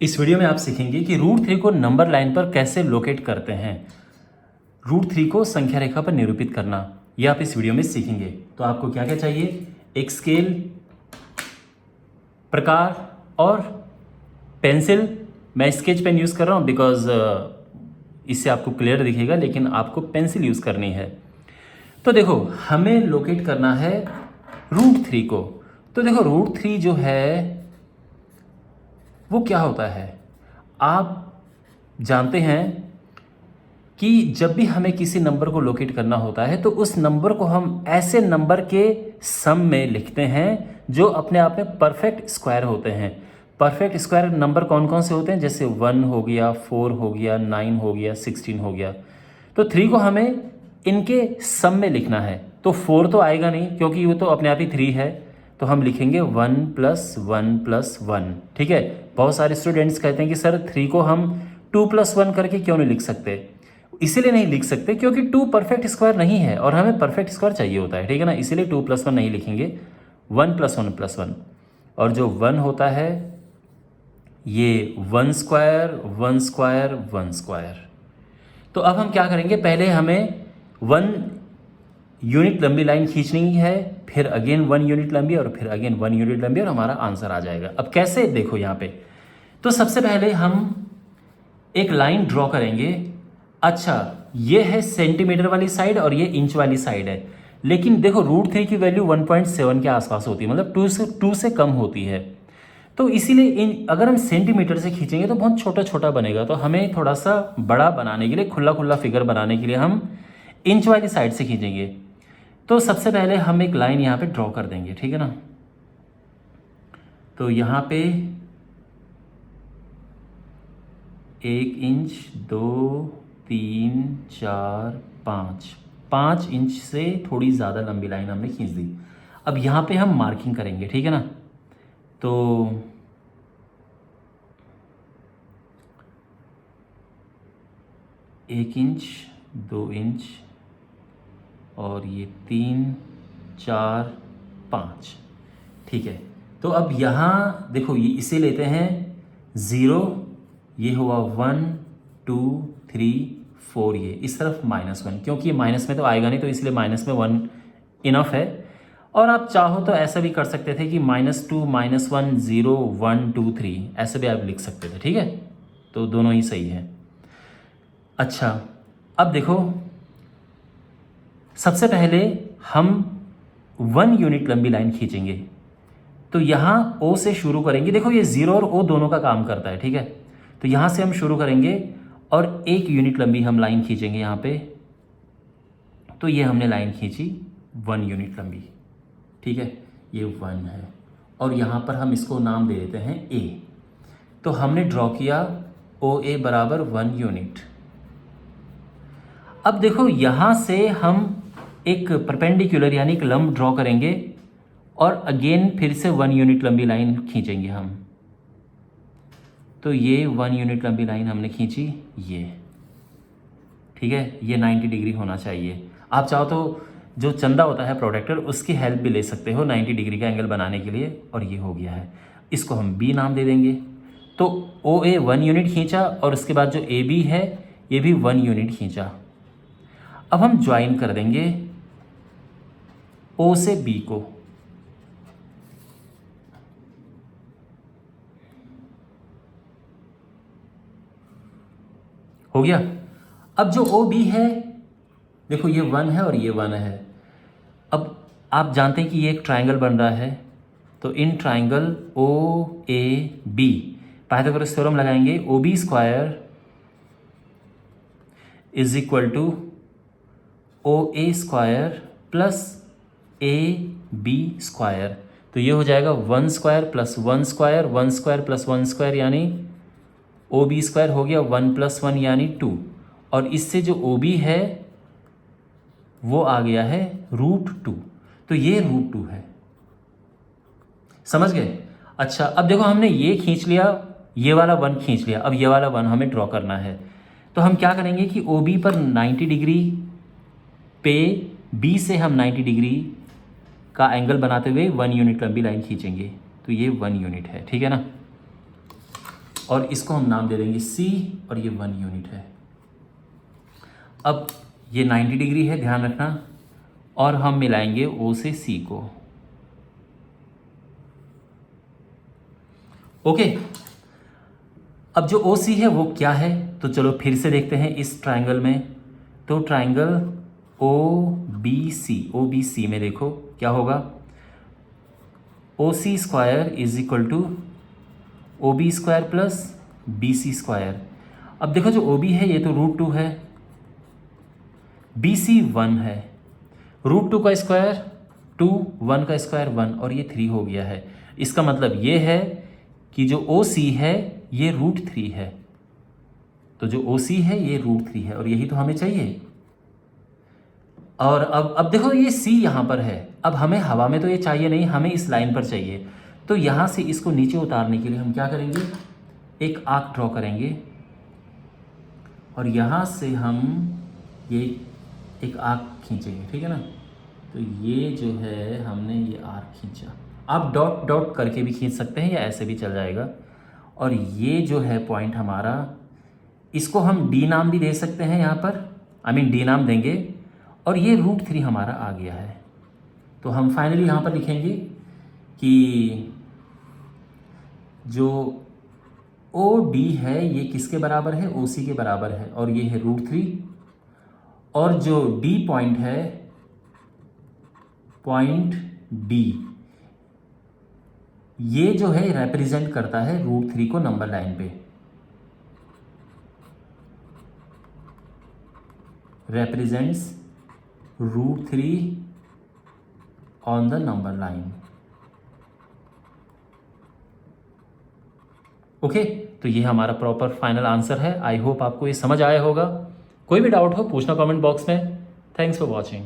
इस वीडियो में आप सीखेंगे कि √3 को नंबर लाइन पर कैसे लोकेट करते हैं। √3 को संख्या रेखा पर निरूपित करना, यह आप इस वीडियो में सीखेंगे। तो आपको क्या क्या चाहिए? एक स्केल, प्रकार और पेंसिल। मैं स्केच पेन यूज़ कर रहा हूँ बिकॉज इससे आपको क्लियर दिखेगा, लेकिन आपको पेंसिल यूज़ करनी है। तो देखो, हमें लोकेट करना है √3 को। तो देखो, √3 जो है वो क्या होता है, आप जानते हैं कि जब भी हमें किसी नंबर को लोकेट करना होता है तो उस नंबर को हम ऐसे नंबर के सम में लिखते हैं जो अपने आप में परफेक्ट स्क्वायर होते हैं। परफेक्ट स्क्वायर नंबर कौन कौन से होते हैं? जैसे 1 हो गया, 4 हो गया, 9 हो गया, 16 हो गया। तो 3 को हमें इनके सम में लिखना है। तो 4 तो आएगा नहीं क्योंकि वो तो अपने आप ही 3 है, तो हम लिखेंगे 1 + 1 + 1। ठीक है। बहुत सारे स्टूडेंट्स कहते हैं कि सर 3 को हम 2 + 1 करके क्यों नहीं लिख सकते? इसीलिए नहीं लिख सकते क्योंकि 2 परफेक्ट स्क्वायर नहीं है और हमें परफेक्ट स्क्वायर चाहिए होता है। ठीक है ना, इसीलिए 2 + 1 नहीं लिखेंगे, 1 + 1 + 1। और जो 1 होता है ये 1 स्क्वायर, 1 स्क्वायर, 1 स्क्वायर। तो अब हम क्या करेंगे, पहले हमें 1 यूनिट लंबी लाइन खींचनी है, फिर अगेन 1 यूनिट लंबी और फिर अगेन 1 यूनिट लंबी, और हमारा आंसर आ जाएगा। अब कैसे, देखो यहाँ पे। तो सबसे पहले हम एक लाइन ड्रॉ करेंगे। अच्छा, ये है सेंटीमीटर वाली साइड और ये इंच वाली साइड है, लेकिन देखो √3 की वैल्यू 1.7 के आसपास होती है, मतलब 2 से कम होती है। तो इसीलिए अगर हम सेंटीमीटर से खींचेंगे तो बहुत छोटा छोटा बनेगा। तो हमें थोड़ा सा बड़ा बनाने के लिए, खुला खुला फिगर बनाने के लिए हम इंच वाली साइड से खींचेंगे। तो सबसे पहले हम एक लाइन यहाँ पे ड्रॉ कर देंगे, ठीक है ना। तो यहाँ पे 1 इंच, 2, 3, 4, 5 इंच से थोड़ी ज़्यादा लंबी लाइन हमने खींच दी। अब यहाँ पे हम मार्किंग करेंगे, ठीक है ना। तो 1 इंच, 2 इंच और ये 3, 4, 5। ठीक है। तो अब यहाँ देखो, ये इसे लेते हैं 0, ये हुआ 1, 2, 3, 4, ये इस तरफ -1, क्योंकि ये माइनस में तो आएगा नहीं, तो इसलिए माइनस में 1 इनफ है। और आप चाहो तो ऐसा भी कर सकते थे कि -2, -1, 0, 1, 2, 3, ऐसे भी आप लिख सकते थे। ठीक है, तो दोनों ही सही है। अच्छा, अब देखो, सबसे पहले हम 1 यूनिट लंबी लाइन खींचेंगे। तो यहाँ O से शुरू करेंगे। देखो, ये 0 और O दोनों का काम करता है, ठीक है। तो यहाँ से हम शुरू करेंगे और 1 यूनिट लंबी हम लाइन खींचेंगे यहाँ पे। तो ये हमने लाइन खींची 1 यूनिट लंबी, ठीक है। ये 1 है और यहाँ पर हम इसको नाम दे देते हैं A। तो हमने ड्रॉ किया OA बराबर 1 यूनिट। अब देखो, यहाँ से हम एक परपेंडिकुलर यानी एक लंब ड्रॉ करेंगे और अगेन फिर से 1 यूनिट लंबी लाइन खींचेंगे हम। तो ये 1 यूनिट लंबी लाइन हमने खींची, ये, ठीक है। ये 90 डिग्री होना चाहिए। आप चाहो तो जो चंदा होता है प्रोडक्टर, उसकी हेल्प भी ले सकते हो 90 डिग्री का एंगल बनाने के लिए। और ये हो गया है, इसको हम B नाम दे देंगे। तो OA 1 यूनिट खींचा और उसके बाद जो AB है ये भी 1 यूनिट खींचा। अब हम ज्वाइन कर देंगे O से B को। हो गया। अब जो OB है, देखो ये 1 है और ये 1 है। अब आप जानते हैं कि ये एक ट्रायंगल बन रहा है, तो in triangle OAB Pythagoras theorem लगाएंगे। OB square is equal to OA square plus AB square. तो ये हो जाएगा 1 square plus 1 square, 1 square plus 1 square यानी OB स्क्वायर हो गया 1 + 1 यानी 2। और इससे जो OB है वो आ गया है √2। तो ये √2 है, समझ गए। अच्छा, अब देखो, हमने ये खींच लिया, ये वाला 1 खींच लिया। अब ये वाला 1 हमें ड्रॉ करना है। तो हम क्या करेंगे कि OB पर 90 डिग्री पे B से हम 90 डिग्री का एंगल बनाते हुए 1 यूनिट लंबी लाइन खींचेंगे। तो ये 1 यूनिट है, ठीक है ना। और इसको हम नाम दे देंगे C और ये 1 यूनिट है। अब ये 90 डिग्री है, ध्यान रखना, और हम मिलाएंगे O से C को। ओके, अब जो OC है वो क्या है, तो चलो फिर से देखते हैं इस ट्रायंगल में। तो ट्रायंगल OBC में देखो क्या होगा, OC square is equal to OB square plus BC square. अब देखो जो OB है ये तो √2 है, BC 1 है, √2 का स्क्वायर 2, 1 का स्क्वायर 1, और ये 3 हो गया है। इसका मतलब ये है कि जो OC है ये √3 है, तो जो OC है ये √3 है, और यही तो हमें चाहिए। और अब देखो ये C यहाँ पर है, अब हमें हवा में तो ये चाहिए नहीं, हमें इस लाइन पर चाहिए। तो यहाँ से इसको नीचे उतारने के लिए हम क्या करेंगे, एक आर्क ड्रॉ करेंगे, और यहाँ से हम ये एक आर्क खींचेंगे, ठीक है ना। तो ये जो है हमने ये आर्क खींचा, आप डॉट डॉट करके भी खींच सकते हैं या ऐसे भी चल जाएगा। और ये जो है पॉइंट हमारा, इसको हम D नाम भी दे सकते हैं यहाँ पर, D नाम देंगे, और ये √3 हमारा आ गया है। तो हम फाइनली यहाँ पर लिखेंगे कि जो OD है ये किसके बराबर है, OC के बराबर है, और ये है √3, और जो D पॉइंट है, पॉइंट D, ये जो है रिप्रेजेंट करता है √3 को नंबर लाइन पे, represents √3 on the number line. Okay, तो ये हमारा प्रॉपर फाइनल आंसर है। आई होप आपको ये समझ आया होगा। कोई भी डाउट हो पूछना कमेंट बॉक्स में। Thanks for watching.